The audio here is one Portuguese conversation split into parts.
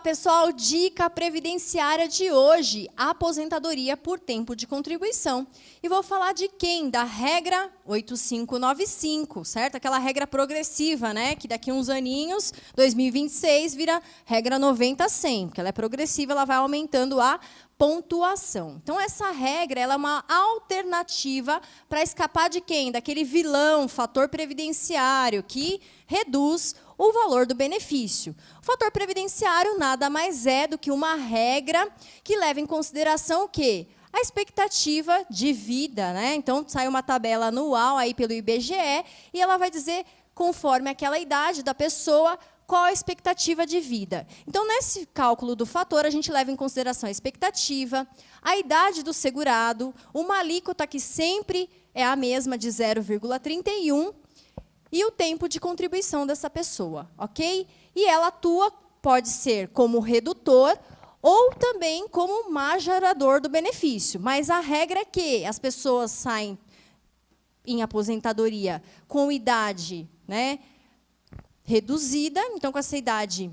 pessoal, dica previdenciária de hoje, aposentadoria por tempo de contribuição. E vou falar de quem? Da regra 8595, certo? Aquela regra progressiva, né? Que daqui a uns aninhos, 2026, vira regra 90-100, porque ela é progressiva, ela vai aumentando a pontuação. Então, essa regra ela é uma alternativa para escapar de quem? Daquele vilão, fator previdenciário, que reduz o valor do benefício. O fator previdenciário nada mais é do que uma regra que leva em consideração o quê? A expectativa de vida, né? Então, sai uma tabela anual aí pelo IBGE e ela vai dizer, conforme aquela idade da pessoa, qual a expectativa de vida. Então, nesse cálculo do fator, a gente leva em consideração a expectativa, a idade do segurado, uma alíquota que sempre é a mesma de 0,31 e o tempo de contribuição dessa pessoa, ok? E ela atua, pode ser como redutor ou também como majorador do benefício. Mas a regra é que as pessoas saem em aposentadoria com idade, né, reduzida, então, com essa idade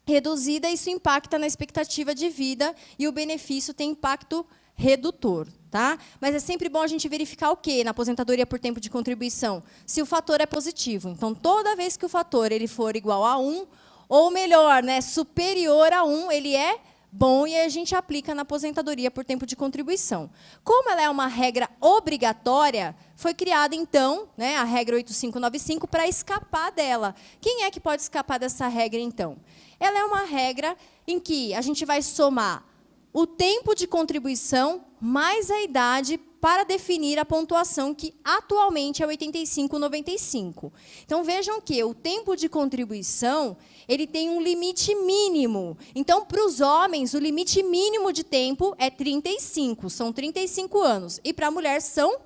reduzida, isso impacta na expectativa de vida e o benefício tem impacto redutor. Tá? Mas é sempre bom a gente verificar o quê na aposentadoria por tempo de contribuição? Se o fator é positivo. Então, toda vez que o fator ele for igual a 1, ou melhor, né, superior a 1, ele é bom e a gente aplica na aposentadoria por tempo de contribuição. Como ela é uma regra obrigatória, foi criada, então, né, a regra 8595 para escapar dela. Quem é que pode escapar dessa regra, então? Ela é uma regra em que a gente vai somar o tempo de contribuição mais a idade para definir a pontuação, que atualmente é 85,95. Então, vejam que o tempo de contribuição ele tem um limite mínimo. Então, para os homens, o limite mínimo de tempo é 35, são 35 anos. E para a mulher, são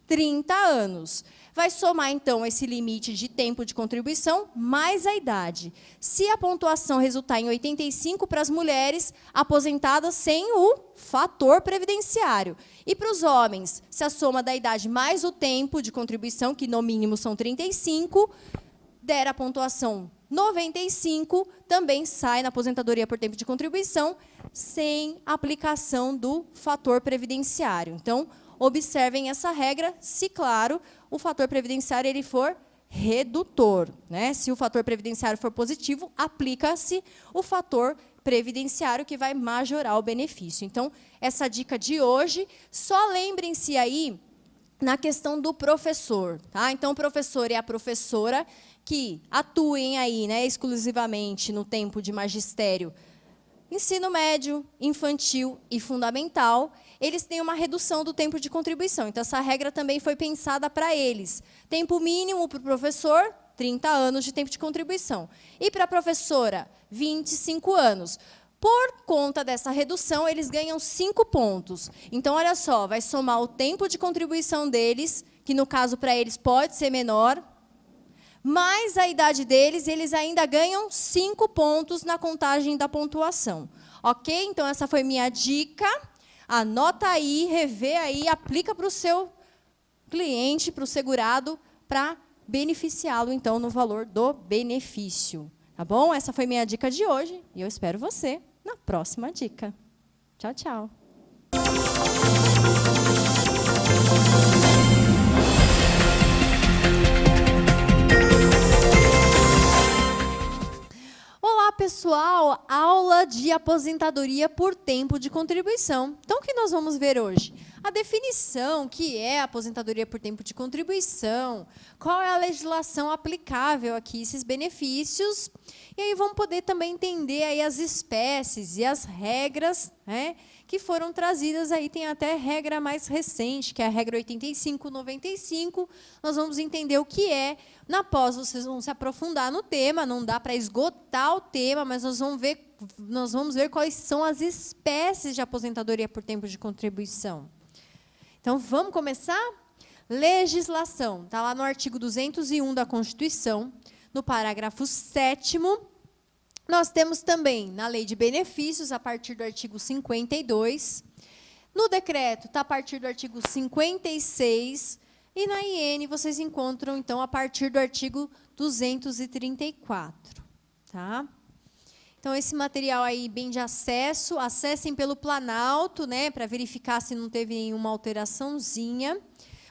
30 anos. Vai somar, então, esse limite de tempo de contribuição mais a idade. Se a pontuação resultar em 85 para as mulheres aposentadas sem o fator previdenciário. E para os homens, se a soma da idade mais o tempo de contribuição, que no mínimo são 35, der a pontuação 95, também sai na aposentadoria por tempo de contribuição sem aplicação do fator previdenciário. Então, observem essa regra, se, claro, o fator previdenciário ele for redutor, né? Se o fator previdenciário for positivo, aplica-se o fator previdenciário que vai majorar o benefício. Então, essa dica de hoje, só lembrem-se aí na questão do professor, tá? Então, o professor e a professora que atuem aí, né, exclusivamente no tempo de magistério, ensino médio, infantil e fundamental, eles têm uma redução do tempo de contribuição. Então, essa regra também foi pensada para eles. Tempo mínimo para o professor, 30 anos de tempo de contribuição. E para a professora, 25 anos. Por conta dessa redução, eles ganham 5 pontos. Então, olha só, vai somar o tempo de contribuição deles, que no caso para eles pode ser menor, mais a idade deles, eles ainda ganham 5 pontos na contagem da pontuação. Ok? Então, essa foi minha dica. Anota aí, revê aí, aplica para o seu cliente, para o segurado, para beneficiá-lo, então, no valor do benefício. Tá bom? Essa foi minha dica de hoje e eu espero você na próxima dica. Tchau, tchau. Olá, pessoal! Aula de aposentadoria por tempo de contribuição. Então, o que nós vamos ver hoje? A definição, que é a aposentadoria por tempo de contribuição, qual é a legislação aplicável aqui, esses benefícios, e aí vamos poder também entender aí as espécies e as regras, né, que foram trazidas aí, tem até regra mais recente, que é a regra 8595, nós vamos entender o que é. Na pós, vocês vão se aprofundar no tema, não dá para esgotar o tema, mas nós vamos ver quais são as espécies de aposentadoria por tempo de contribuição. Então, vamos começar? Legislação. Está lá no artigo 201 da Constituição, no parágrafo 7º. Nós temos também, na Lei de Benefícios, a partir do artigo 52. No decreto, está a partir do artigo 56. E na IN, vocês encontram, então, a partir do artigo 234. Tá? Então, esse material aí bem de acesso, acessem pelo Planalto, né, para verificar se não teve nenhuma alteraçãozinha,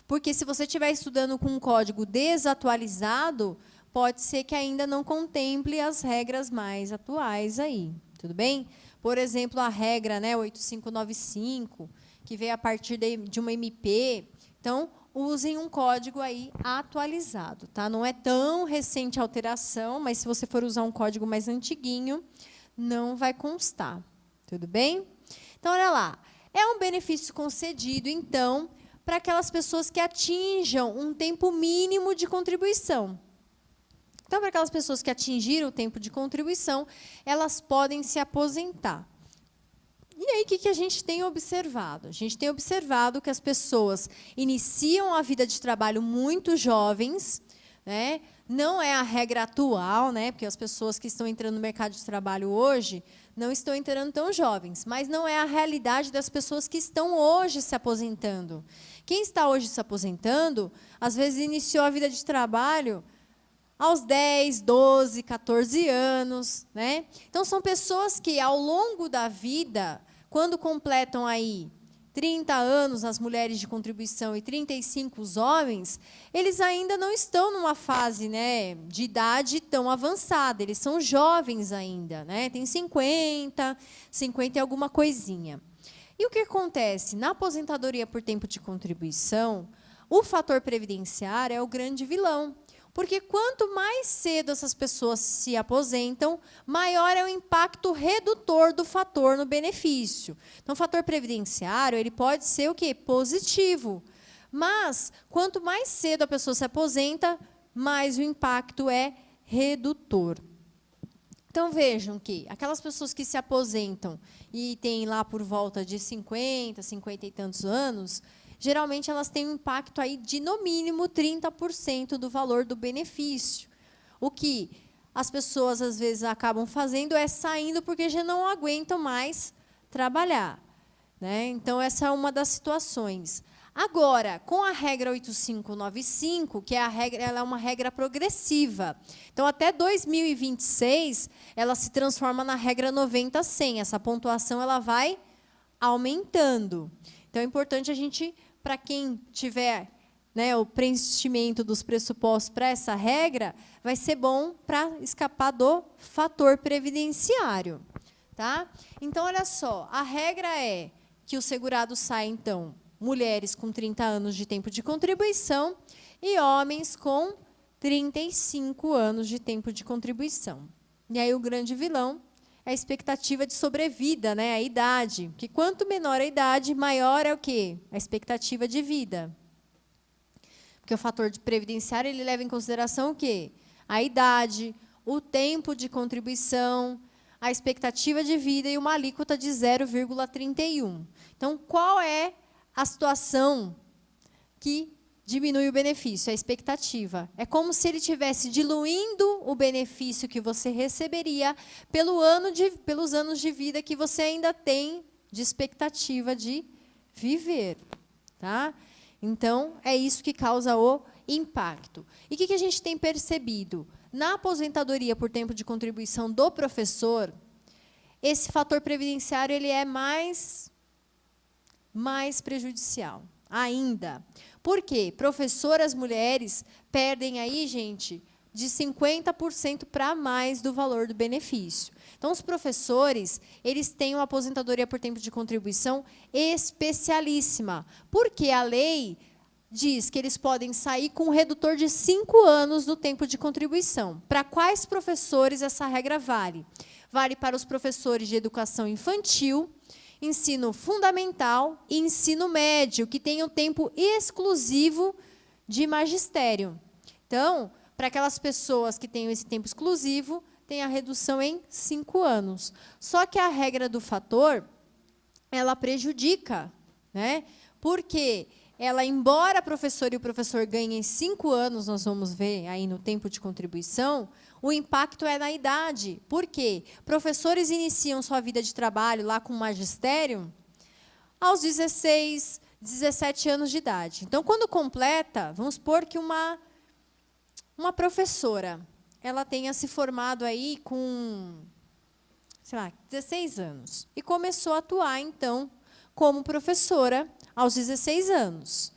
porque se você estiver estudando com um código desatualizado, pode ser que ainda não contemple as regras mais atuais aí, tudo bem? Por exemplo, a regra, né, 8595, que veio a partir de uma MP. Então, usem um código aí atualizado, tá? Não é tão recente a alteração, mas se você for usar um código mais antiguinho, não vai constar, tudo bem? Então, olha lá, é um benefício concedido, então, para aquelas pessoas que atinjam um tempo mínimo de contribuição. Então, para aquelas pessoas que atingiram o tempo de contribuição, elas podem se aposentar. E aí, o que a gente tem observado? A gente tem observado que as pessoas iniciam a vida de trabalho muito jovens, né? Não é a regra atual, né? Porque as pessoas que estão entrando no mercado de trabalho hoje não estão entrando tão jovens, mas não é a realidade das pessoas que estão hoje se aposentando. Quem está hoje se aposentando, às vezes iniciou a vida de trabalho aos 10, 12, 14 anos, né? Então, são pessoas que, ao longo da vida, quando completam aí 30 anos as mulheres de contribuição e 35 os homens, eles ainda não estão numa fase, né, de idade tão avançada, eles são jovens ainda, né? Tem 50 e alguma coisinha. E o que acontece? Na aposentadoria por tempo de contribuição, o fator previdenciário é o grande vilão. Porque quanto mais cedo essas pessoas se aposentam, maior é o impacto redutor do fator no benefício. Então, o fator previdenciário ele pode ser o quê? Positivo. Mas, quanto mais cedo a pessoa se aposenta, mais o impacto é redutor. Então, vejam que aquelas pessoas que se aposentam e têm lá por volta de 50 e tantos anos, geralmente elas têm um impacto aí de, no mínimo, 30% do valor do benefício. O que as pessoas, às vezes, acabam fazendo é saindo porque já não aguentam mais trabalhar, né? Então, essa é uma das situações. Agora, com a regra 8595, que é ela é uma regra progressiva. Então, até 2026, ela se transforma na regra 90-100. Essa pontuação ela vai aumentando. Então, é importante a gente, para quem tiver, né, o preenchimento dos pressupostos para essa regra, vai ser bom para escapar do fator previdenciário. Tá? Então, olha só, a regra é que o segurado sai, então, mulheres com 30 anos de tempo de contribuição e homens com 35 anos de tempo de contribuição. E aí o grande vilão é a expectativa de sobrevida, né? A idade. Que quanto menor a idade, maior é o quê? A expectativa de vida. Porque o fator previdenciário ele leva em consideração o quê? A idade, o tempo de contribuição, a expectativa de vida e uma alíquota de 0,31. Então, qual é a situação que diminui o benefício? A expectativa. É como se ele estivesse diluindo o benefício que você receberia pelos anos de vida que você ainda tem de expectativa de viver. Tá? Então, é isso que causa o impacto. E o que a gente tem percebido? Na aposentadoria por tempo de contribuição do professor, esse fator previdenciário ele é mais prejudicial ainda. Por quê? Professoras mulheres perdem aí, gente, de 50% para mais do valor do benefício. Então, os professores, eles têm uma aposentadoria por tempo de contribuição especialíssima, porque a lei diz que eles podem sair com um redutor de 5 anos do tempo de contribuição. Para quais professores essa regra vale? Vale para os professores de educação infantil, ensino fundamental e ensino médio, que tem um tempo exclusivo de magistério. Então, para aquelas pessoas que têm esse tempo exclusivo, tem a redução em 5 anos. Só que a regra do fator, ela prejudica, né? Porque ela, embora a professora e o professor ganhem 5 anos, nós vamos ver aí no tempo de contribuição, o impacto é na idade. Por quê? Professores iniciam sua vida de trabalho lá com magistério aos 16, 17 anos de idade. Então, quando completa, vamos supor que uma professora ela tenha se formado aí com sei lá, 16 anos. E começou a atuar, então, como professora aos 16 anos.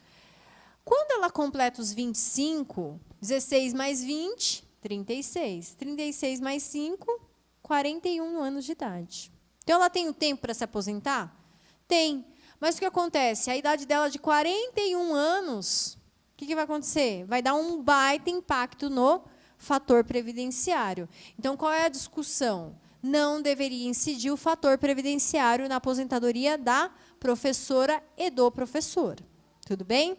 Quando ela completa os 25, 16 mais 20, 36. 36 mais 5, 41 anos de idade. Então, ela tem o tempo para se aposentar? Tem. Mas o que acontece? A idade dela de 41 anos, o que vai acontecer? Vai dar um baita impacto no fator previdenciário. Então, qual é a discussão? Não deveria incidir o fator previdenciário na aposentadoria da professora e do professor. Tudo bem?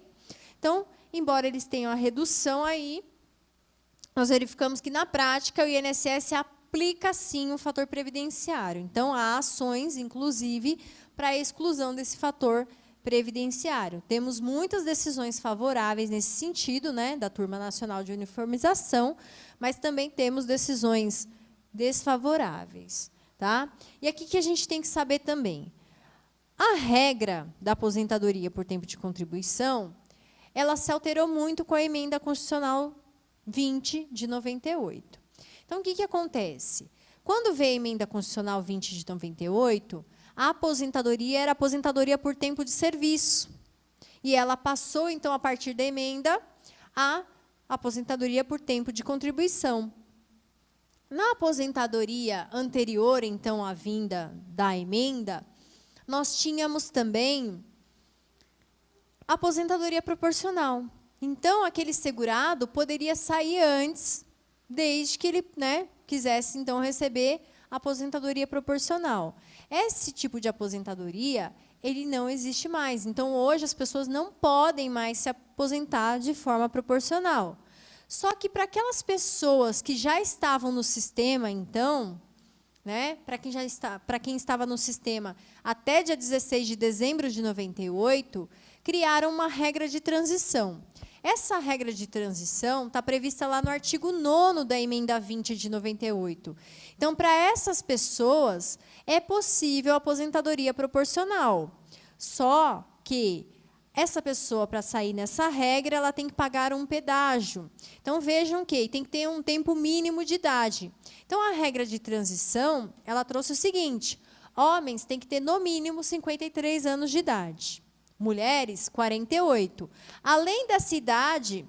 Então, embora eles tenham a redução aí, nós verificamos que, na prática, o INSS aplica, sim, o fator previdenciário. Então, há ações, inclusive, para a exclusão desse fator previdenciário. Temos muitas decisões favoráveis nesse sentido, né, da Turma Nacional de Uniformização, mas também temos decisões desfavoráveis. Tá? E aqui que a gente tem que saber também. A regra da aposentadoria por tempo de contribuição, ela se alterou muito com a Emenda Constitucional 20, de 98. Então, o que acontece? Quando veio a Emenda Constitucional 20, de 98, a aposentadoria era aposentadoria por tempo de serviço. E ela passou, então, a partir da emenda, a aposentadoria por tempo de contribuição. Na aposentadoria anterior, então, à vinda da emenda, nós tínhamos também a aposentadoria proporcional. Então, aquele segurado poderia sair antes, desde que ele, né, quisesse, então, receber a aposentadoria proporcional. Esse tipo de aposentadoria, ele não existe mais. Então, hoje, as pessoas não podem mais se aposentar de forma proporcional. Só que, para aquelas pessoas que já estavam no sistema, então, né, para quem estava no sistema até dia 16 de dezembro de 98, criaram uma regra de transição. Essa regra de transição está prevista lá no artigo 9º da Emenda 20 de 98. Então, para essas pessoas, é possível a aposentadoria proporcional. Só que essa pessoa, para sair nessa regra, ela tem que pagar um pedágio. Então, vejam que tem que ter um tempo mínimo de idade. Então, a regra de transição, ela trouxe o seguinte: homens têm que ter, no mínimo, 53 anos de idade. Mulheres, 48. Além dessa idade,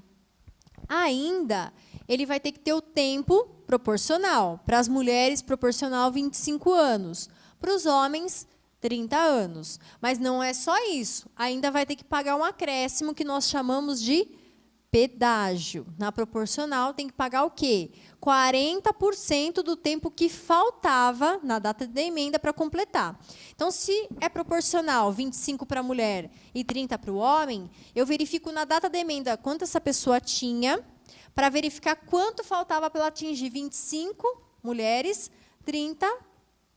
ainda, ele vai ter que ter o tempo proporcional. Para as mulheres, proporcional 25 anos. Para os homens, 30 anos. Mas não é só isso. Ainda vai ter que pagar um acréscimo que nós chamamos de pedágio. Na proporcional, tem que pagar o quê? 40% do tempo que faltava na data da emenda para completar. Então, se é proporcional, 25 para a mulher e 30 para o homem, eu verifico na data da emenda quanto essa pessoa tinha, para verificar quanto faltava para ela atingir 25 mulheres, 30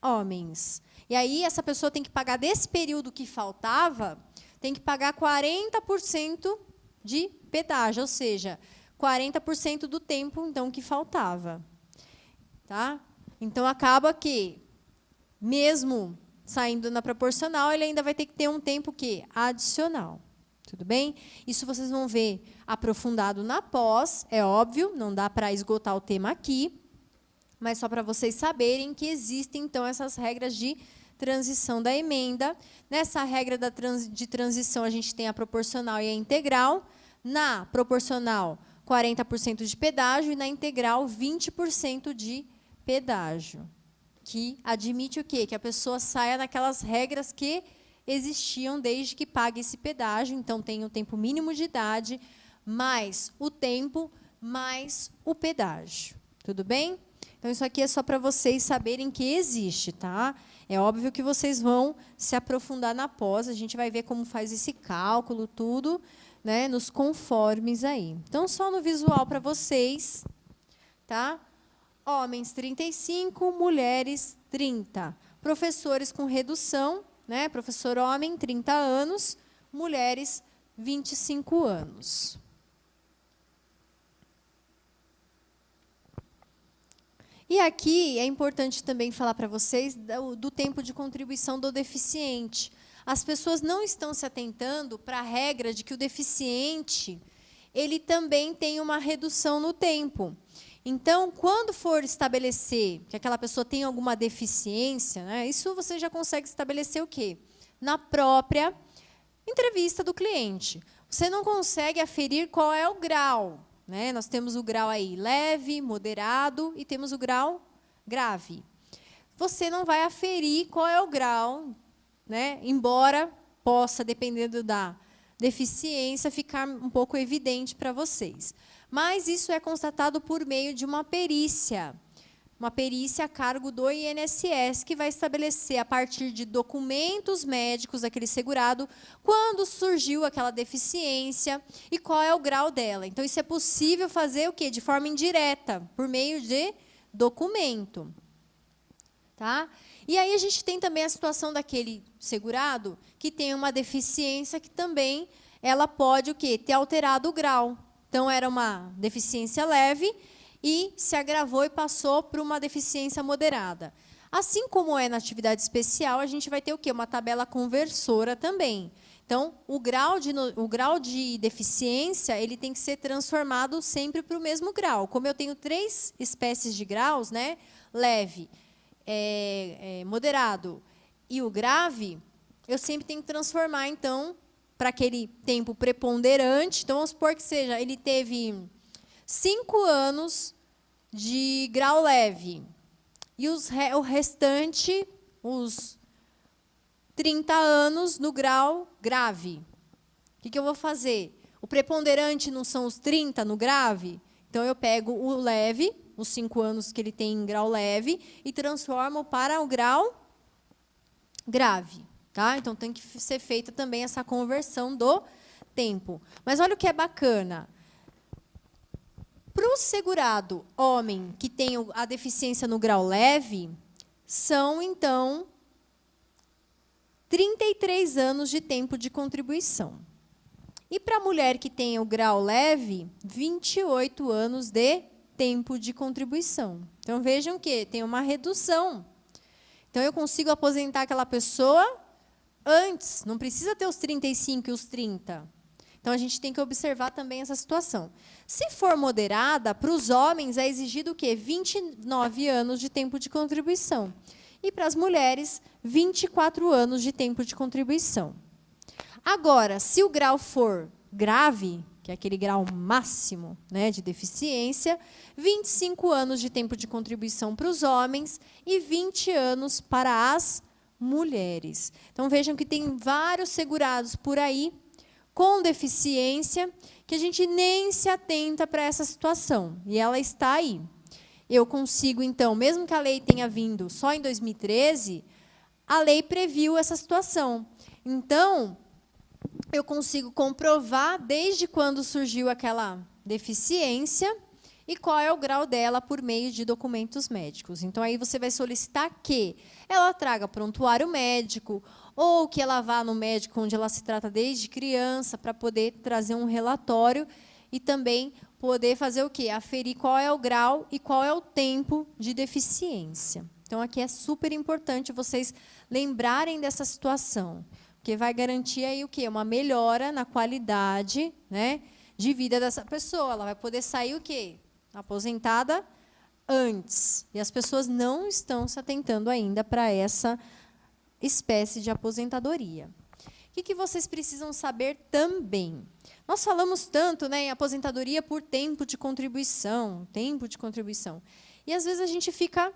homens. E aí, essa pessoa tem que pagar, desse período que faltava, tem que pagar 40% de pedágio, ou seja, 40% do tempo, então, que faltava. Tá? Então, acaba que, mesmo saindo na proporcional, ele ainda vai ter que ter um tempo que adicional. Tudo bem? Isso vocês vão ver aprofundado na pós, é óbvio, não dá para esgotar o tema aqui, mas só para vocês saberem que existem, então, essas regras de transição da emenda. Nessa regra de transição, a gente tem a proporcional e a integral. Na proporcional, 40% de pedágio, e na integral, 20% de pedágio. Que admite o quê? Que a pessoa saia naquelas regras que existiam desde que pague esse pedágio. Então, tem o tempo mínimo de idade, mais o tempo, mais o pedágio. Tudo bem? Então, isso aqui é só para vocês saberem que existe, tá? É óbvio que vocês vão se aprofundar na pós, a gente vai ver como faz esse cálculo, tudo, né, nos conformes aí. Então, só no visual para vocês, tá? Homens, 35, mulheres, 30. Professores com redução, né? Professor homem, 30 anos, mulheres, 25 anos. E aqui é importante também falar para vocês do tempo de contribuição do deficiente. As pessoas não estão se atentando para a regra de que o deficiente, ele também tem uma redução no tempo. Então, quando for estabelecer que aquela pessoa tem alguma deficiência, né, isso você já consegue estabelecer o quê? Na própria entrevista do cliente. Você não consegue aferir qual é o grau, né? Nós temos o grau aí leve, moderado e temos o grau grave. Você não vai aferir qual é o grau, né? Embora possa, dependendo da deficiência, ficar um pouco evidente para vocês. Mas isso é constatado por meio de uma perícia a cargo do INSS, que vai estabelecer, a partir de documentos médicos daquele segurado, quando surgiu aquela deficiência e qual é o grau dela. Então, isso é possível fazer o quê? De forma indireta, por meio de documento. Tá? E aí a gente tem também a situação daquele segurado que tem uma deficiência que também ela pode o quê? Ter alterado o grau. Então, era uma deficiência leve e se agravou e passou para uma deficiência moderada. Assim como é na atividade especial, a gente vai ter o quê? Uma tabela conversora também. Então, o grau de deficiência ele tem que ser transformado sempre para o mesmo grau. Como eu tenho 3 espécies de graus, né? Leve, moderado e o grave, eu sempre tenho que transformar, então, para aquele tempo preponderante. Então, vamos supor que seja, ele teve 5 anos de grau leve. E o restante, os 30 anos no grau grave. O que eu vou fazer? O preponderante não são os 30 no grave? Então, eu pego o leve, os 5 anos que ele tem em grau leve, e transformo para o grau grave. Tá? Então, tem que ser feita também essa conversão do tempo. Mas olha o que é bacana. Para o segurado homem que tem a deficiência no grau leve, são, então, 33 anos de tempo de contribuição. E para a mulher que tem o grau leve, 28 anos de tempo de contribuição. Então, vejam que tem uma redução. Então, eu consigo aposentar aquela pessoa antes, não precisa ter os 35 e os 30. Então, a gente tem que observar também essa situação. Se for moderada, para os homens é exigido o quê? 29 anos de tempo de contribuição. E para as mulheres, 24 anos de tempo de contribuição. Agora, se o grau for grave, que é aquele grau máximo, né, de deficiência, 25 anos de tempo de contribuição para os homens e 20 anos para as mulheres. Então, vejam que tem vários segurados por aí com deficiência que a gente nem se atenta para essa situação. E ela está aí. Eu consigo, então, mesmo que a lei tenha vindo só em 2013, a lei previu essa situação. Então, eu consigo comprovar desde quando surgiu aquela deficiência e qual é o grau dela por meio de documentos médicos. Então, aí você vai solicitar que ela traga prontuário médico ou que ela vá no médico onde ela se trata desde criança para poder trazer um relatório e também poder fazer o quê? Aferir qual é o grau e qual é o tempo de deficiência. Então, aqui é super importante vocês lembrarem dessa situação, porque vai garantir aí o quê? Uma melhora na qualidade, né, de vida dessa pessoa. Ela vai poder sair o quê? Aposentada antes. E as pessoas não estão se atentando ainda para essa espécie de aposentadoria. O que vocês precisam saber também? Nós falamos tanto, né, em aposentadoria por tempo de contribuição, E, às vezes, a gente fica...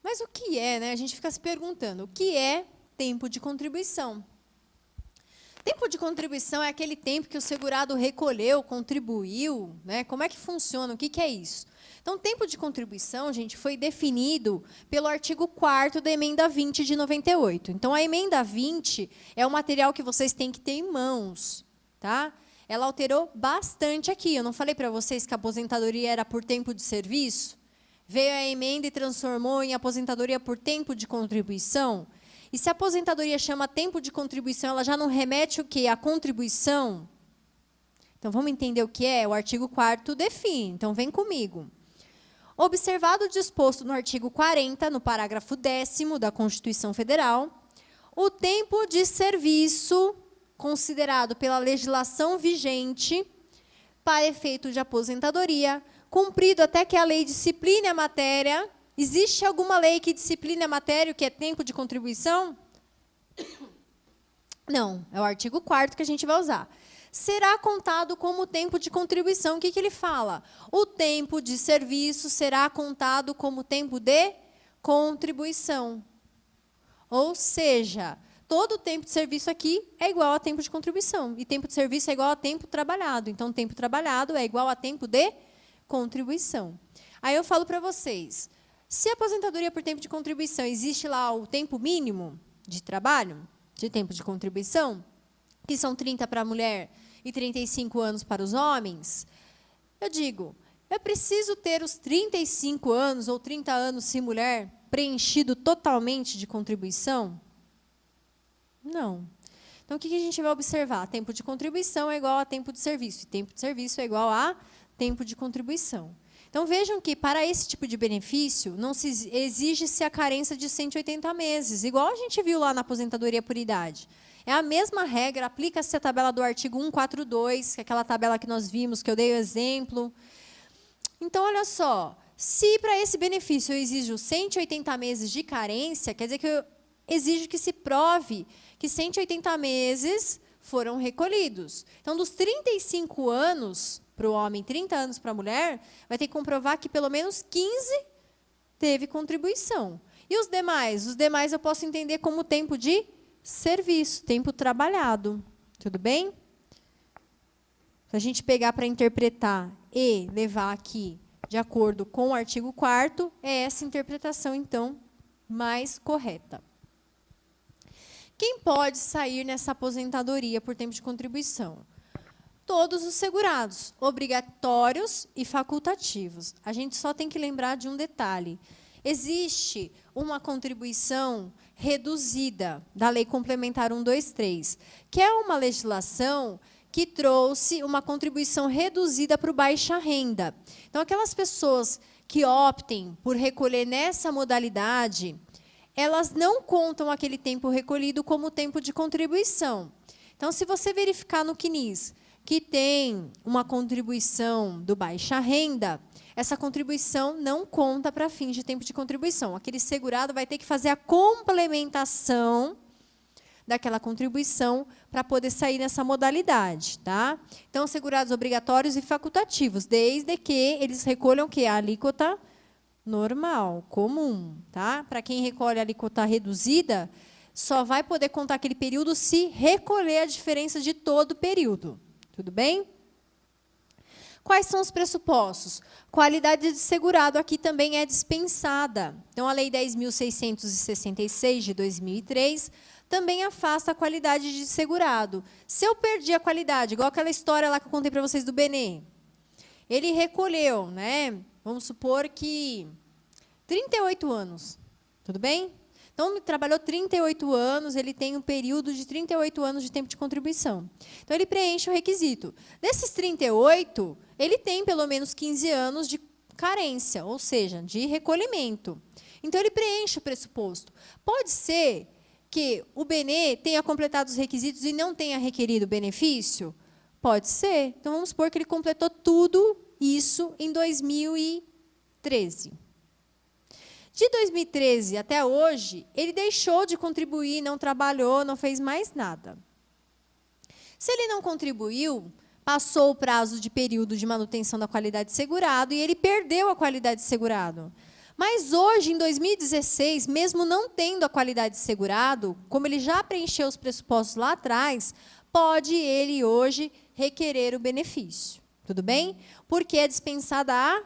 Mas o que é, né? A gente fica se perguntando, o que é tempo de contribuição? Tempo de contribuição é aquele tempo que o segurado recolheu, contribuiu, né? Como é que funciona? O que é isso? Então, tempo de contribuição, gente, foi definido pelo artigo 4º da emenda 20 de 98. Então, a emenda 20 é o material que vocês têm que ter em mãos, tá? Ela alterou bastante aqui. Eu não falei para vocês que a aposentadoria era por tempo de serviço? Veio a emenda e transformou em aposentadoria por tempo de contribuição? E se a aposentadoria chama tempo de contribuição, ela já não remete o quê? A contribuição? Então, vamos entender o que é? O artigo 4º define. Então, vem comigo. Observado o disposto no artigo 40, no parágrafo 10º da Constituição Federal, o tempo de serviço considerado pela legislação vigente para efeito de aposentadoria, cumprido até que a lei discipline a matéria. Existe alguma lei que discipline a matéria, o que é tempo de contribuição? Não, é o artigo 4º que a gente vai usar. Será contado como tempo de contribuição. O que ele fala? O tempo de serviço será contado como tempo de contribuição. Ou seja, todo o tempo de serviço aqui é igual a tempo de contribuição. E tempo de serviço é igual a tempo trabalhado. Então, tempo trabalhado é igual a tempo de contribuição. Aí eu falo para vocês, se a aposentadoria por tempo de contribuição, existe lá o tempo mínimo de trabalho, de tempo de contribuição, que são 30 para a mulher e 35 anos para os homens, eu digo, eu preciso ter os 35 anos ou 30 anos, se mulher, preenchido totalmente de contribuição? Não. Então, o que a gente vai observar? Tempo de contribuição é igual a tempo de serviço, e tempo de serviço é igual a tempo de contribuição. Então, vejam que, para esse tipo de benefício, não se exige-se a carência de 180 meses, igual a gente viu lá na aposentadoria por idade. É a mesma regra, aplica-se a tabela do artigo 142, que é aquela tabela que nós vimos, que eu dei o exemplo. Então, olha só, se para esse benefício eu exijo 180 meses de carência, quer dizer que eu exijo que se prove que 180 meses foram recolhidos. Então, dos 35 anos para o homem, 30 anos para a mulher, vai ter que comprovar que pelo menos 15 teve contribuição. E os demais? Os demais eu posso entender como tempo de serviço, tempo trabalhado. Tudo bem? Se a gente pegar para interpretar e levar aqui de acordo com o artigo 4º, é essa interpretação, então, mais correta. Quem pode sair nessa aposentadoria por tempo de contribuição? Todos os segurados, obrigatórios e facultativos. A gente só tem que lembrar de um detalhe. Existe uma contribuição reduzida da Lei Complementar 123, que é uma legislação que trouxe uma contribuição reduzida para o baixa renda. Então, aquelas pessoas que optem por recolher nessa modalidade, elas não contam aquele tempo recolhido como tempo de contribuição. Então, se você verificar no CNIS que tem uma contribuição do baixa renda, essa contribuição não conta para fins de tempo de contribuição. Aquele segurado vai ter que fazer a complementação daquela contribuição para poder sair nessa modalidade, tá? Então, segurados obrigatórios e facultativos, desde que eles recolham que a alíquota normal, comum, tá? Para quem recolhe a alíquota reduzida, só vai poder contar aquele período se recolher a diferença de todo o período. Tudo bem? Quais são os pressupostos? Qualidade de segurado aqui também é dispensada. Então, a Lei 10.666, de 2003, também afasta a qualidade de segurado. Se eu perdi a qualidade, igual aquela história lá que eu contei para vocês do Benê, ele recolheu, né? Vamos supor que 38 anos. Tudo bem? Então, trabalhou 38 anos, ele tem um período de 38 anos de tempo de contribuição. Então, ele preenche o requisito. Desses 38, ele tem pelo menos 15 anos de carência, ou seja, de recolhimento. Então, ele preenche o pressuposto. Pode ser que o Benê tenha completado os requisitos e não tenha requerido benefício? Pode ser. Então, vamos supor que ele completou tudo isso em 2013. De 2013 até hoje, ele deixou de contribuir, não trabalhou, não fez mais nada. Se ele não contribuiu, passou o prazo de período de manutenção da qualidade de segurado e ele perdeu a qualidade de segurado. Mas hoje, em 2016, mesmo não tendo a qualidade de segurado, como ele já preencheu os pressupostos lá atrás, pode ele hoje requerer o benefício. Tudo bem? Porque é dispensada a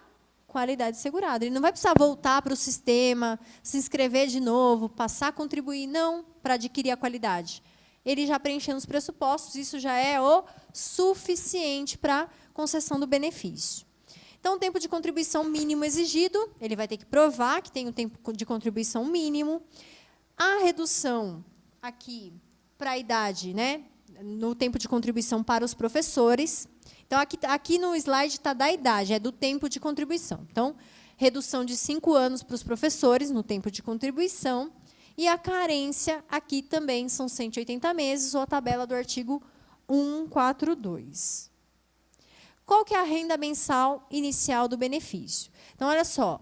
qualidade de segurado. Ele não vai precisar voltar para o sistema, se inscrever de novo, passar a contribuir, não, para adquirir a qualidade. Ele já preenchendo os pressupostos, isso já é o suficiente para concessão do benefício. Então, o tempo de contribuição mínimo exigido, ele vai ter que provar que tem o tempo de contribuição mínimo. A redução aqui para a idade, né, no tempo de contribuição para os professores. Então, aqui no slide está da idade, é do tempo de contribuição. Então, redução de 5 anos para os professores no tempo de contribuição. E a carência aqui também são 180 meses, ou a tabela do artigo 142. Qual que é a renda mensal inicial do benefício? Então, olha só.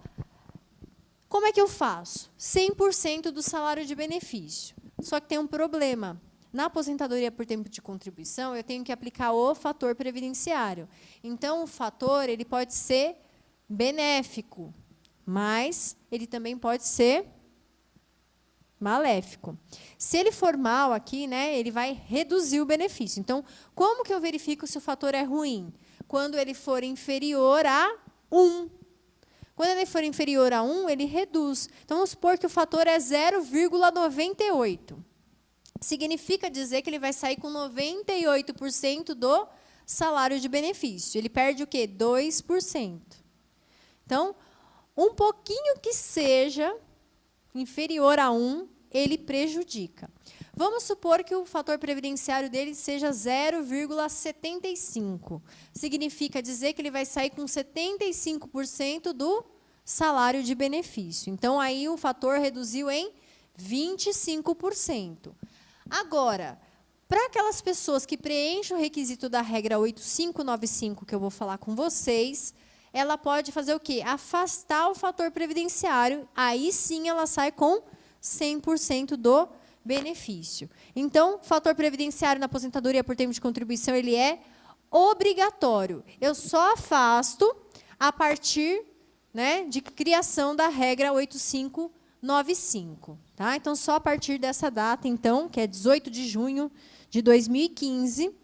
Como é que eu faço? 100% do salário de benefício. Só que tem um problema. Na aposentadoria por tempo de contribuição, eu tenho que aplicar o fator previdenciário. Então, o fator ele pode ser benéfico, mas ele também pode ser maléfico. Se ele for mal aqui, né, ele vai reduzir o benefício. Então, como que eu verifico se o fator é ruim? Quando ele for inferior a 1. Quando ele for inferior a 1, ele reduz. Então, vamos supor que o fator é 0,98. Significa dizer que ele vai sair com 98% do salário de benefício. Ele perde o quê? 2%. Então, um pouquinho que seja inferior a 1, ele prejudica. Vamos supor que o fator previdenciário dele seja 0,75. Significa dizer que ele vai sair com 75% do salário de benefício. Então, aí o fator reduziu em 25%. Agora, para aquelas pessoas que preenchem o requisito da regra 8595, que eu vou falar com vocês, ela pode fazer o quê? Afastar o fator previdenciário, aí sim ela sai com 100% do benefício. Então, o fator previdenciário na aposentadoria por tempo de contribuição, ele é obrigatório. Eu só afasto a partir, né, de criação da regra 8595. Tá? Então, só a partir dessa data, então, que é 18 de junho de 2015,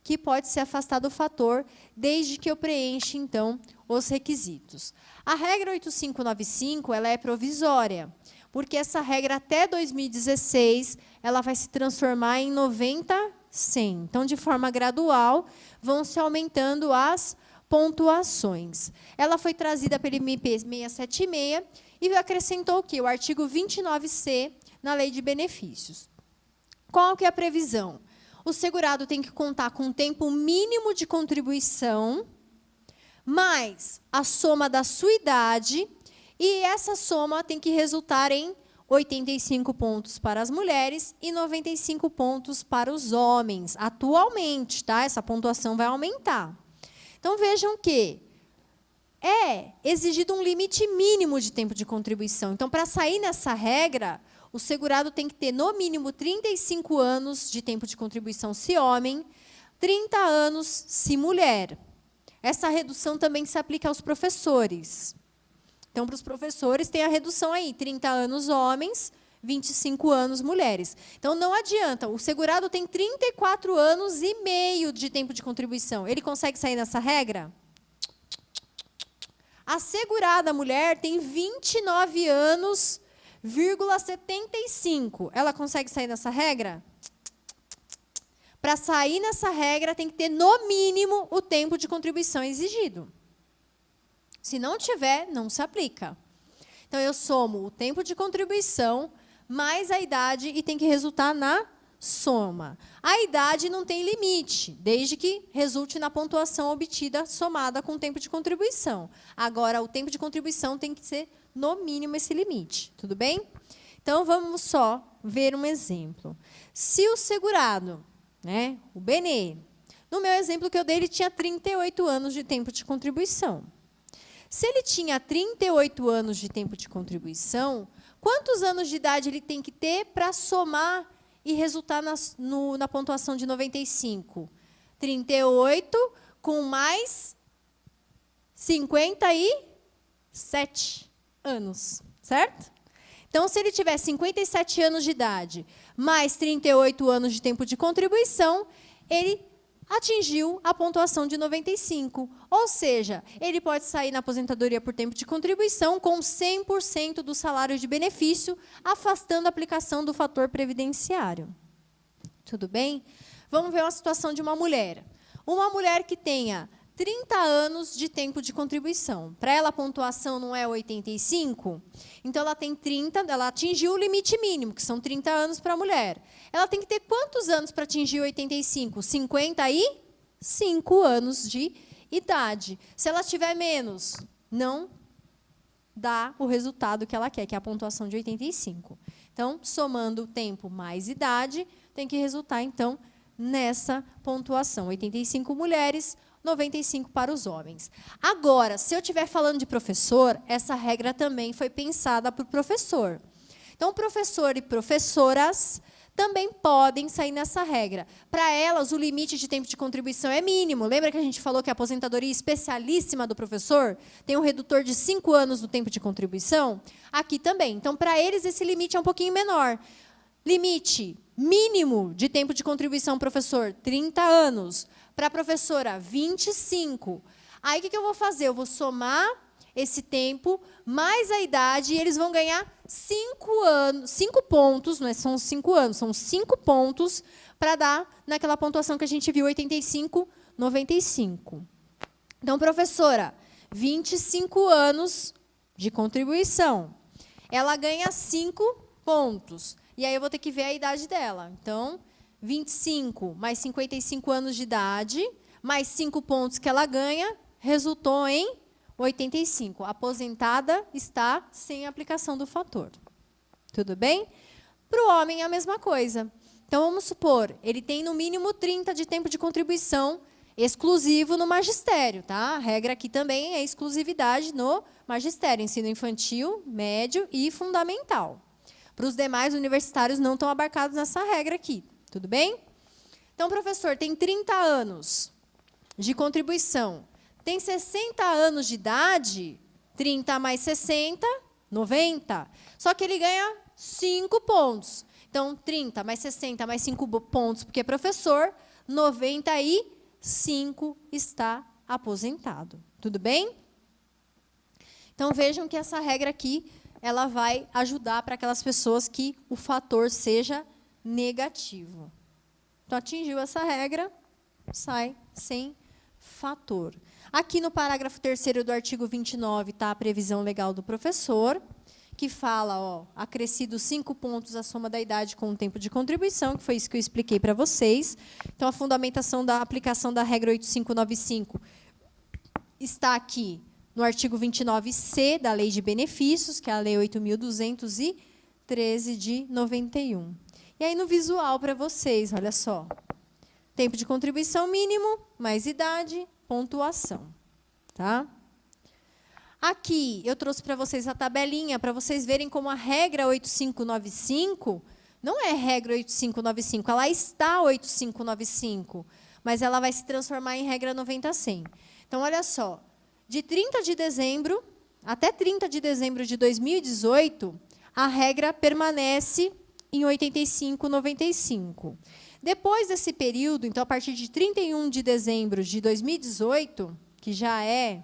que pode ser afastado o fator, desde que eu preencha, então, os requisitos. A regra 8595, ela é provisória, porque essa regra, até 2016, ela vai se transformar em 90-100. Então, de forma gradual, vão se aumentando as pontuações. Ela foi trazida pelo MP 676 e acrescentou o quê? O artigo 29C na Lei de Benefícios. Qual que é a previsão? O segurado tem que contar com um tempo mínimo de contribuição, mais a soma da sua idade, e essa soma tem que resultar em 85 pontos para as mulheres e 95 pontos para os homens. Atualmente, tá? Essa pontuação vai aumentar. Então, vejam que é exigido um limite mínimo de tempo de contribuição. Então, para sair nessa regra, o segurado tem que ter, no mínimo, 35 anos de tempo de contribuição se homem, 30 anos se mulher. Essa redução também se aplica aos professores. Então, para os professores, tem a redução aí, 30 anos homens, 25 anos mulheres. Então, não adianta, o segurado tem 34 anos e meio de tempo de contribuição. Ele consegue sair nessa regra? A segurada mulher tem 29 anos, 75. Ela consegue sair nessa regra? Para sair nessa regra, tem que ter, no mínimo, o tempo de contribuição exigido. Se não tiver, não se aplica. Então, eu somo o tempo de contribuição mais a idade e tem que resultar na soma. A idade não tem limite, desde que resulte na pontuação obtida somada com o tempo de contribuição. Agora, o tempo de contribuição tem que ser, no mínimo, esse limite. Tudo bem? Então, vamos só ver um exemplo. Se o segurado, né, o Benê, no meu exemplo que eu dei, ele tinha 38 anos de tempo de contribuição. Se ele tinha 38 anos de tempo de contribuição, quantos anos de idade ele tem que ter para somar e resultar na pontuação de 95? 38 com mais 57 anos, certo? Então, se ele tiver 57 anos de idade, mais 38 anos de tempo de contribuição, ele atingiu a pontuação de 95. Ou seja, ele pode sair na aposentadoria por tempo de contribuição com 100% do salário de benefício, afastando a aplicação do fator previdenciário. Tudo bem? Vamos ver uma situação de uma mulher. Uma mulher que tenha 30 anos de tempo de contribuição. Para ela, a pontuação não é 85? Então, ela tem 30, ela atingiu o limite mínimo, que são 30 anos para a mulher. Ela tem que ter quantos anos para atingir 85? 55 anos de idade. Se ela tiver menos, não dá o resultado que ela quer, que é a pontuação de 85. Então, somando o tempo mais idade, tem que resultar, então, nessa pontuação. 85 mulheres, 95 para os homens. Agora, se eu estiver falando de professor, essa regra também foi pensada para o professor. Então, professor e professoras também podem sair nessa regra. Para elas, o limite de tempo de contribuição é mínimo. Lembra que a gente falou que a aposentadoria especialíssima do professor tem um redutor de 5 anos no tempo de contribuição? Aqui também. Então, para eles, esse limite é um pouquinho menor. Limite mínimo de tempo de contribuição, professor, 30 anos. Para a professora, 25. Aí, o que eu vou fazer? Eu vou somar esse tempo mais a idade, e eles vão ganhar 5 pontos, não são 5 anos, são 5 pontos para dar naquela pontuação que a gente viu, 85, 95. Então, professora, 25 anos de contribuição. Ela ganha 5 pontos. E aí eu vou ter que ver a idade dela. Então, 25 mais 55 anos de idade, mais 5 pontos que ela ganha, resultou em 85. Aposentada está sem aplicação do fator. Tudo bem? Para o homem, é a mesma coisa. Então, vamos supor, ele tem no mínimo 30 de tempo de contribuição exclusivo no magistério. Tá? A regra aqui também é exclusividade no magistério, ensino infantil, médio e fundamental. Para os demais universitários não estão abarcados nessa regra aqui. Tudo bem? Então, professor, tem 30 anos de contribuição. Tem 60 anos de idade, 30 mais 60, 90. Só que ele ganha 5 pontos. Então, 30 mais 60 mais 5 pontos, porque é professor, 95 está aposentado. Tudo bem? Então, vejam que essa regra aqui, ela vai ajudar para aquelas pessoas que o fator seja negativo. Então, atingiu essa regra, sai sem fator. Aqui no parágrafo 3º do artigo 29 está a previsão legal do professor, que fala, ó, acrescidos 5 pontos a soma da idade com o tempo de contribuição, que foi isso que eu expliquei para vocês. Então, a fundamentação da aplicação da regra 8595 está aqui no artigo 29C da Lei de Benefícios, que é a Lei 8.213 de 91. E aí, no visual para vocês, olha só. Tempo de contribuição mínimo, mais idade, pontuação. Tá? Aqui, eu trouxe para vocês a tabelinha, para vocês verem como a regra 8595 não é regra 8595, ela está 8595, mas ela vai se transformar em regra 90-100. Então, olha só, de 30 de dezembro até 30 de dezembro de 2018, a regra permanece em 85,95. Depois desse período, então, a partir de 31 de dezembro de 2018, que já é,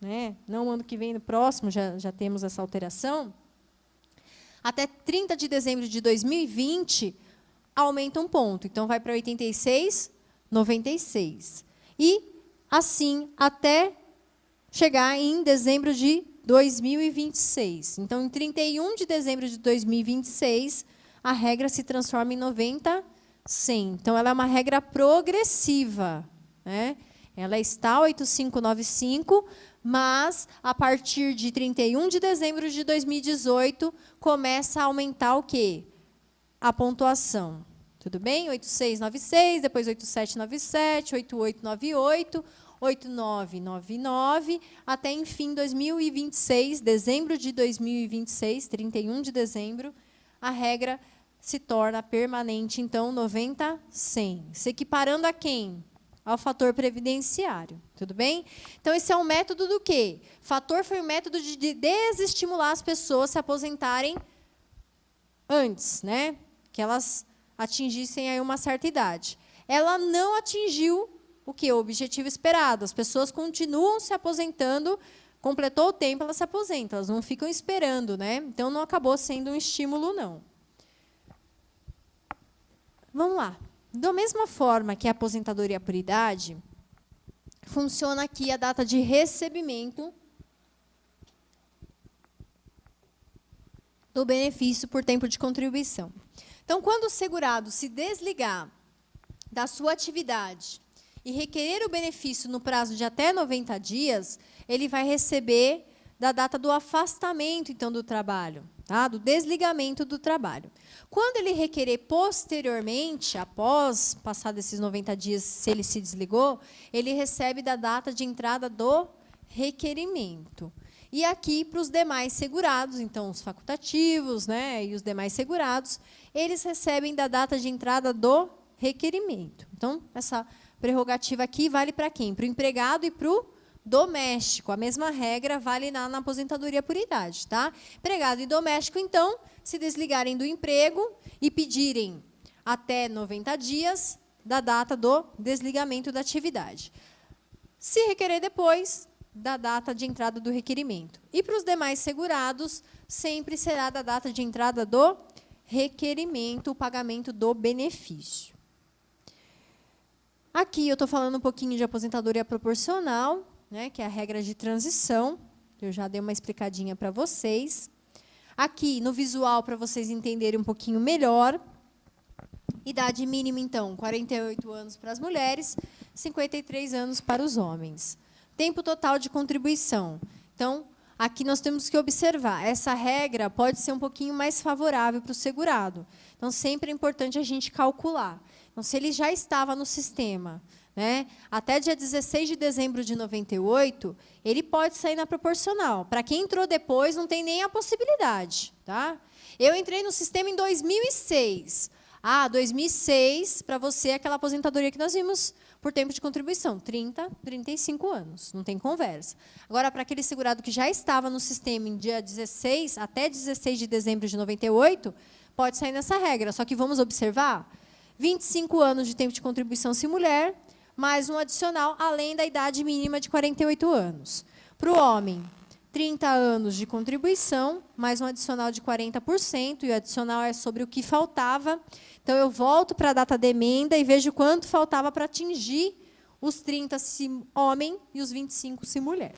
né, não ano que vem, no próximo, já temos essa alteração, até 30 de dezembro de 2020, aumenta um ponto. Então, vai para 86,96. E, assim, até chegar em dezembro de 2026. Então, em 31 de dezembro de 2026, a regra se transforma em 90-100. Então, ela é uma regra progressiva, né? Ela está 8595, mas, a partir de 31 de dezembro de 2018, começa a aumentar o quê? A pontuação. Tudo bem? 8696, depois 8797, 8898, 8999, até, enfim, 2026, dezembro de 2026, 31 de dezembro, a regra se torna permanente, então, 90-100. Se equiparando a quem? Ao fator previdenciário. Tudo bem? Então, esse é um método do quê? Fator foi um método de desestimular as pessoas a se aposentarem antes, né? Que elas atingissem aí uma certa idade. Ela não atingiu o quê? O objetivo esperado. As pessoas continuam se aposentando, completou o tempo, elas se aposentam, elas não ficam esperando, né? Então, não acabou sendo um estímulo, não. Vamos lá. Da mesma forma que a aposentadoria por idade, funciona aqui a data de recebimento do benefício por tempo de contribuição. Então, quando o segurado se desligar da sua atividade e requerer o benefício no prazo de até 90 dias, ele vai receber da data do afastamento, então, do trabalho, tá? Do desligamento do trabalho. Quando ele requerer posteriormente, após passar esses 90 dias, se ele se desligou, ele recebe da data de entrada do requerimento. E aqui, para os demais segurados, então, os facultativos, né, e os demais segurados, eles recebem da data de entrada do requerimento. Então, essa prerrogativa aqui vale para quem? Para o empregado e para o doméstico. A mesma regra vale na aposentadoria por idade, tá? Empregado e doméstico, então, se desligarem do emprego e pedirem até 90 dias da data do desligamento da atividade. Se requerer depois, da data de entrada do requerimento. E para os demais segurados, sempre será da data de entrada do requerimento, o pagamento do benefício. Aqui eu estou falando um pouquinho de aposentadoria proporcional, né, que é a regra de transição. Eu já dei uma explicadinha para vocês. Aqui, no visual, para vocês entenderem um pouquinho melhor. Idade mínima, então, 48 anos para as mulheres, 53 anos para os homens. Tempo total de contribuição. Então, aqui nós temos que observar, essa regra pode ser um pouquinho mais favorável para o segurado. Então, sempre é importante a gente calcular. Então, se ele já estava no sistema, né, até dia 16 de dezembro de 98, ele pode sair na proporcional. Para quem entrou depois, não tem nem a possibilidade. Tá? Eu entrei no sistema em 2006. 2006, para você, é aquela aposentadoria que nós vimos por tempo de contribuição, 30, 35 anos, não tem conversa. Agora, para aquele segurado que já estava no sistema em dia 16, até 16 de dezembro de 98, pode sair nessa regra. Só que vamos observar, 25 anos de tempo de contribuição se mulher, mais um adicional, além da idade mínima de 48 anos. Para o homem, 30 anos de contribuição, mais um adicional de 40%, e o adicional é sobre o que faltava. Então, eu volto para a data da emenda e vejo quanto faltava para atingir os 30 se homem e os 25 se mulher.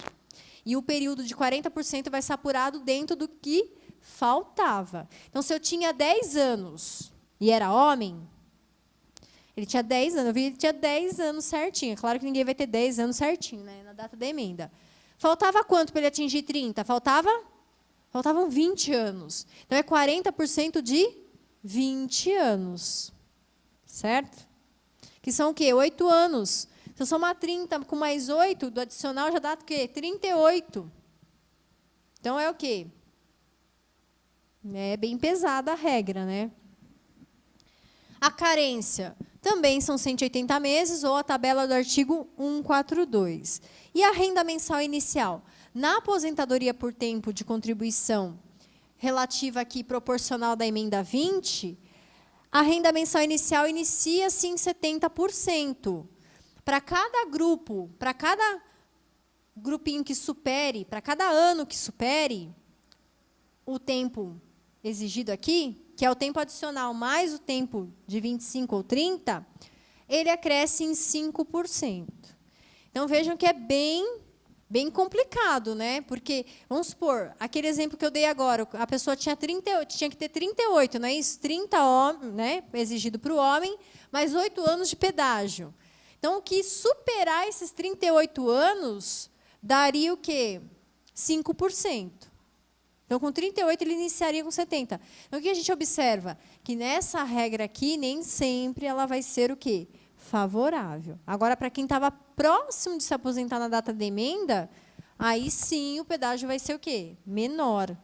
E o período de 40% vai ser apurado dentro do que faltava. Então, se eu tinha 10 anos e era homem, ele tinha 10 anos, eu vi que ele tinha 10 anos certinho. É claro que ninguém vai ter 10 anos certinho, né, na data da emenda. Faltava quanto para ele atingir 30? Faltavam 20 anos. Então, é 40% de 20 anos. Certo? Que são o quê? 8 anos. Se eu somar 30 com mais 8, do adicional já dá o quê? 38. Então, é o quê? É bem pesada a regra, né? A carência também são 180 meses, ou a tabela do artigo 142. E a renda mensal inicial? Na aposentadoria por tempo de contribuição relativa aqui, proporcional da emenda 20, a renda mensal inicial inicia-se em 70%. Para cada grupo, para cada grupinho que supere, para cada ano que supere o tempo exigido aqui, que é o tempo adicional mais o tempo de 25 ou 30, ele acresce em 5%. Então, vejam que é bem complicado, né? Porque, vamos supor, aquele exemplo que eu dei agora, a pessoa tinha que ter 38, não é isso? 30, né, exigido para o homem, mais 8 anos de pedágio. Então, o que superar esses 38 anos daria o quê? 5%. Então, com 38, ele iniciaria com 70. Então, o que a gente observa? Que nessa regra aqui, nem sempre ela vai ser o quê? Favorável. Agora, para quem estava próximo de se aposentar na data da emenda, aí sim o pedágio vai ser o quê? Menor,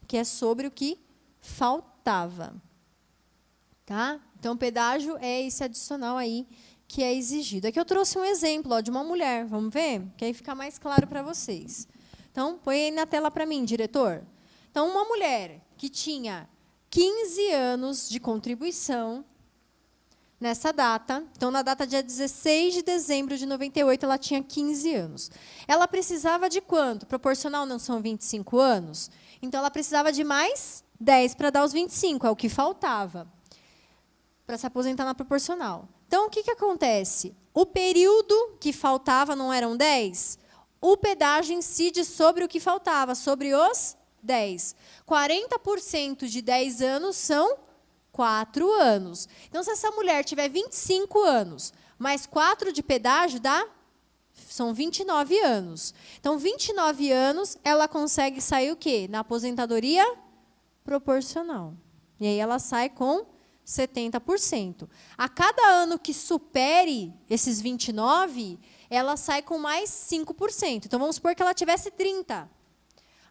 que é sobre o que faltava. Tá? Então, o pedágio é esse adicional aí que é exigido. Aqui eu trouxe um exemplo de uma mulher, vamos ver? Que aí fica mais claro para vocês. Então, põe aí na tela para mim, diretor. Então, uma mulher que tinha 15 anos de contribuição nessa data, então, na data dia 16 de dezembro de 98, ela tinha 15 anos. Ela precisava de quanto? Proporcional não são 25 anos? Então, ela precisava de mais 10 para dar os 25, é o que faltava para se aposentar na proporcional. Então, o que acontece? O período que faltava não eram 10? O pedágio incide sobre o que faltava, sobre os 10. 40% de 10 anos são 4 anos. Então, se essa mulher tiver 25 anos, mais 4 de pedágio, dá São 29 anos. Então, 29 anos, ela consegue sair o quê? Na aposentadoria proporcional. E aí ela sai com 70%. A cada ano que supere esses 29, ela sai com mais 5%. Então, vamos supor que ela tivesse 30.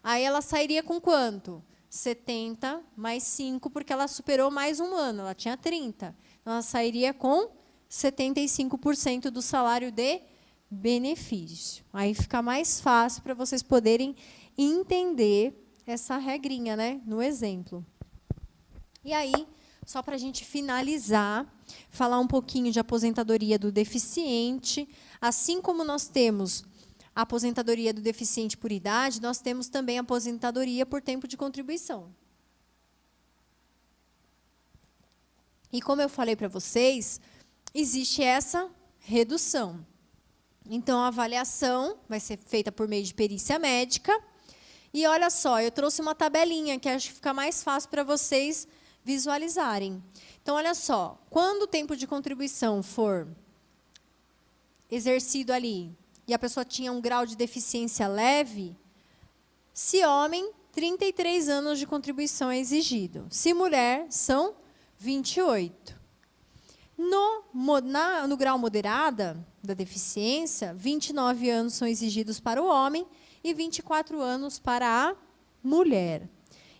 Aí ela sairia com quanto? 70 mais 5, porque ela superou mais um ano. Ela tinha 30. Então, ela sairia com 75% do salário de benefício. Aí fica mais fácil para vocês poderem entender essa regrinha, né, no exemplo. E aí, só para a gente finalizar, falar um pouquinho de aposentadoria do deficiente. Assim como nós temos a aposentadoria do deficiente por idade, nós temos também a aposentadoria por tempo de contribuição. E como eu falei para vocês, existe essa redução. Então, a avaliação vai ser feita por meio de perícia médica. E olha só, eu trouxe uma tabelinha que acho que fica mais fácil para vocês visualizarem. Então, olha só, quando o tempo de contribuição for exercido ali e a pessoa tinha um grau de deficiência leve, se homem, 33 anos de contribuição é exigido. Se mulher, são 28. No grau moderada da deficiência, 29 anos são exigidos para o homem e 24 anos para a mulher.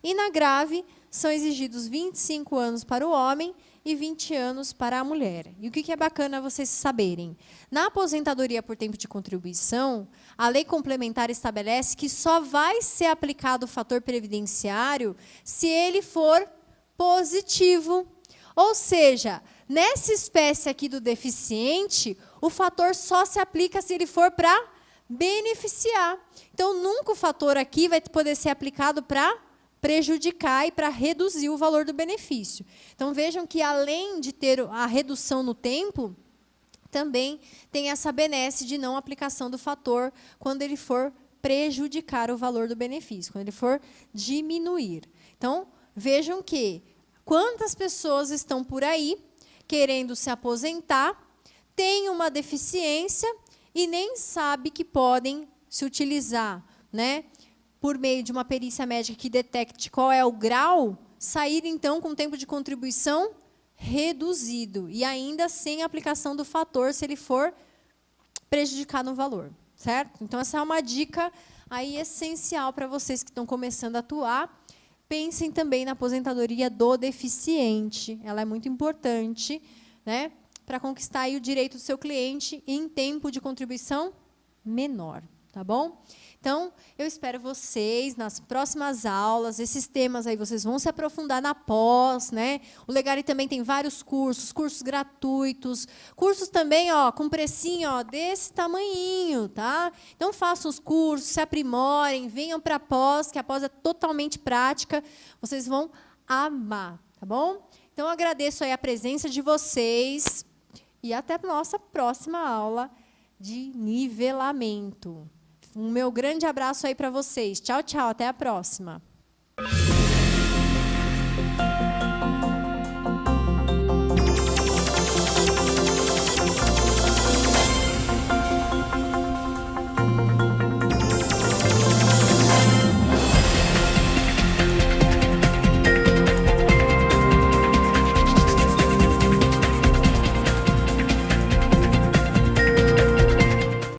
E na grave, são exigidos 25 anos para o homem e 20 anos para a mulher. E o que é bacana vocês saberem? Na aposentadoria por tempo de contribuição, a lei complementar estabelece que só vai ser aplicado o fator previdenciário se ele for positivo. Ou seja, nessa espécie aqui do deficiente, o fator só se aplica se ele for para beneficiar. Então, nunca o fator aqui vai poder ser aplicado para prejudicar e para reduzir o valor do benefício. Então, vejam que, além de ter a redução no tempo, também tem essa benesse de não aplicação do fator quando ele for prejudicar o valor do benefício, quando ele for diminuir. Então, vejam que quantas pessoas estão por aí querendo se aposentar, têm uma deficiência e nem sabem que podem se utilizar, né, por meio de uma perícia médica que detecte qual é o grau, sair, então, com tempo de contribuição reduzido e ainda sem aplicação do fator se ele for prejudicar no valor, certo? Então, essa é uma dica aí essencial para vocês que estão começando a atuar. Pensem também na aposentadoria do deficiente. Ela é muito importante, né, para conquistar aí o direito do seu cliente em tempo de contribuição menor, tá bom? Então, eu espero vocês nas próximas aulas. Esses temas aí vocês vão se aprofundar na pós, né? O Legari também tem vários cursos gratuitos, cursos também, ó, com precinho, ó, desse tamanhinho, tá? Então, façam os cursos, se aprimorem, venham para a pós, que a pós é totalmente prática. Vocês vão amar, tá bom? Então, eu agradeço aí a presença de vocês e até a nossa próxima aula de nivelamento. Um meu grande abraço aí para vocês. Tchau, tchau. Até a próxima.